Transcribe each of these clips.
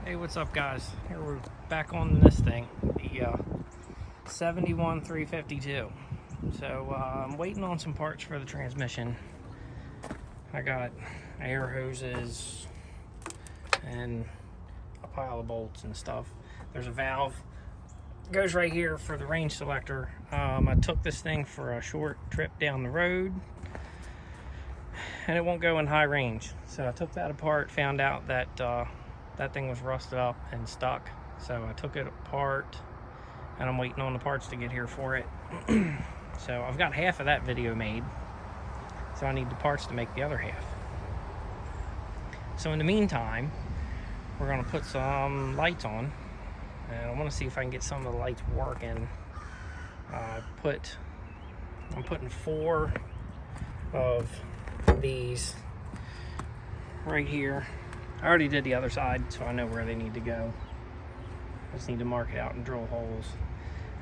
Hey, what's up, guys? Here we're back on this thing, the 71352. So I'm waiting on some parts for the transmission. I got air hoses and a pile of bolts and stuff. There's a valve goes right here for the range selector. I took this thing for a short trip down the road and it won't go in high range, so I took that apart, found out that that thing was rusted up and stuck, so I took it apart and I'm waiting on the parts to get here for it. So I've got half of that video made, so I need the parts to make the other half. So in the meantime, we're going to put some lights on, and I want to see if I can get some of the lights working. I'm putting 4 of these right here. I already did the other side, so I know where they need to go. I just need to mark it out and drill holes.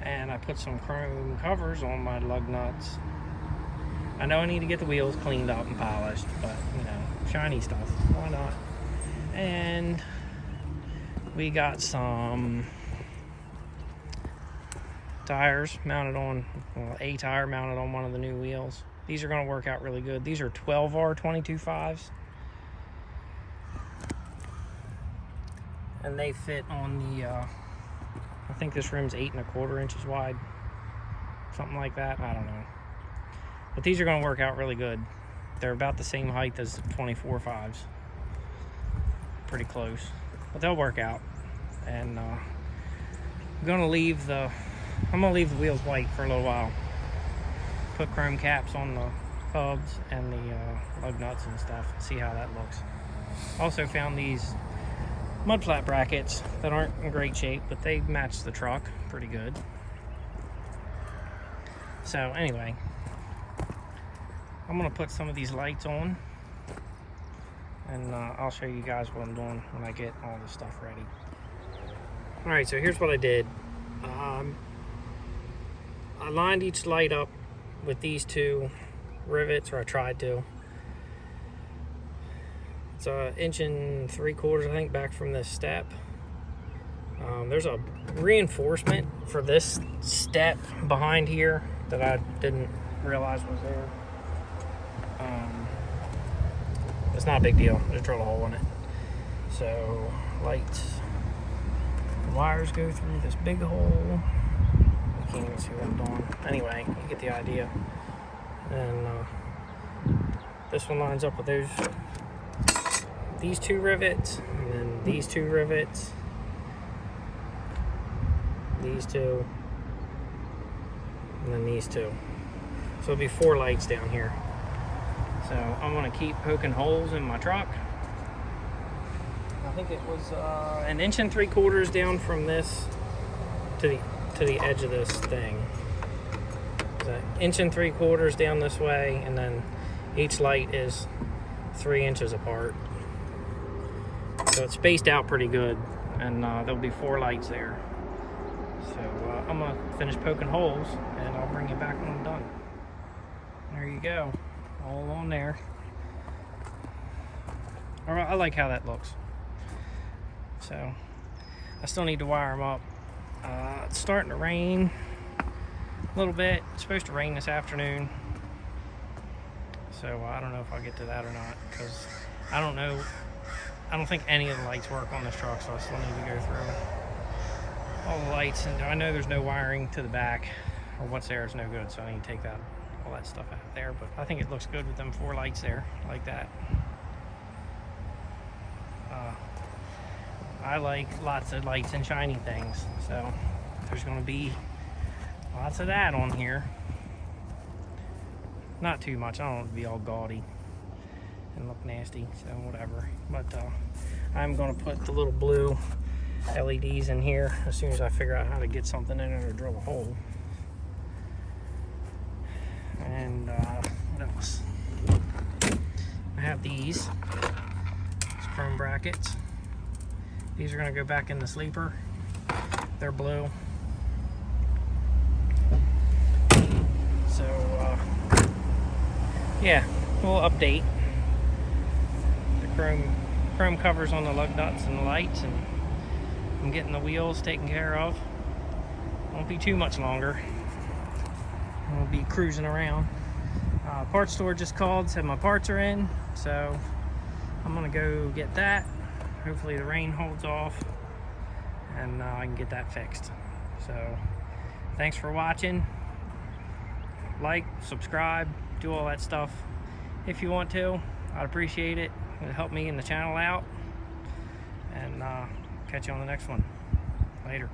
And I put some chrome covers on my lug nuts. I know I need to get the wheels cleaned up and polished, but you know, shiny stuff, why not? And we got some tires mounted on, well, a tire mounted on one of the new wheels. These are going to work out really good. These are 12R 22.5s. And they fit on the, I think this rim's 8 1/4 inches wide. Something like that, I don't know. But these are going to work out really good. They're about the same height as the 24.5s. Pretty close. But they'll work out. And I'm going to leave the wheels white for a little while. Put chrome caps on the hubs and the lug nuts and stuff. See how that looks. Also found these mud flat brackets that aren't in great shape, but they match the truck pretty good. So anyway, I'm gonna put some of these lights on, and I'll show you guys what I'm doing when I get all this stuff ready. All right, so here's what I did. I lined each light up with these 2 rivets, or I tried to. It's 1 3/4 inch, I think, back from this step. There's a reinforcement for this step behind here that I didn't realize was there. It's not a big deal, just drill a hole in it. So lights, the wires go through this big hole. You can't even see what I'm doing. Anyway, you get the idea. And this one lines up with these 2 rivets, and then these 2 rivets, these 2, and then these 2. So it'll be 4 lights down here. So I'm gonna keep poking holes in my truck. I think it was 1 3/4 inch down from this to the edge of this thing. So 1 3/4 inch down this way, and then each light is 3 inches apart. So it's spaced out pretty good, and there'll be 4 lights there. So I'm gonna finish poking holes, and I'll bring you back when I'm done. There you go, all on there. All right, I like how that looks. So I still need to wire them up. It's starting to rain a little bit. It's supposed to rain this afternoon. So I don't know if I'll get to that or not, because I don't know. I don't think any of the lights work on this truck, so I still need to go through all the lights. And I know there's no wiring to the back, or what's there is no good, so I need to take all that stuff out there. But I think it looks good with them 4 lights there, like that. I like lots of lights and shiny things, so there's going to be lots of that on here. Not too much. I don't want it to be all gaudy and look nasty, so whatever. But I'm going to put the little blue LEDs in here as soon as I figure out how to get something in it or drill a hole. And what else? I have these chrome brackets. These are going to go back in the sleeper. They're blue. So yeah, we'll update the chrome covers on the lug nuts and the lights, and I'm getting the wheels taken care of. Won't be too much longer. We'll be cruising around. Parts store just called, said my parts are in, so I'm gonna go get that. Hopefully the rain holds off and I can get that fixed. So thanks for watching. Like, subscribe, do all that stuff if you want to. I'd appreciate it. It'll help me and the channel out. And catch you on the next one. Later.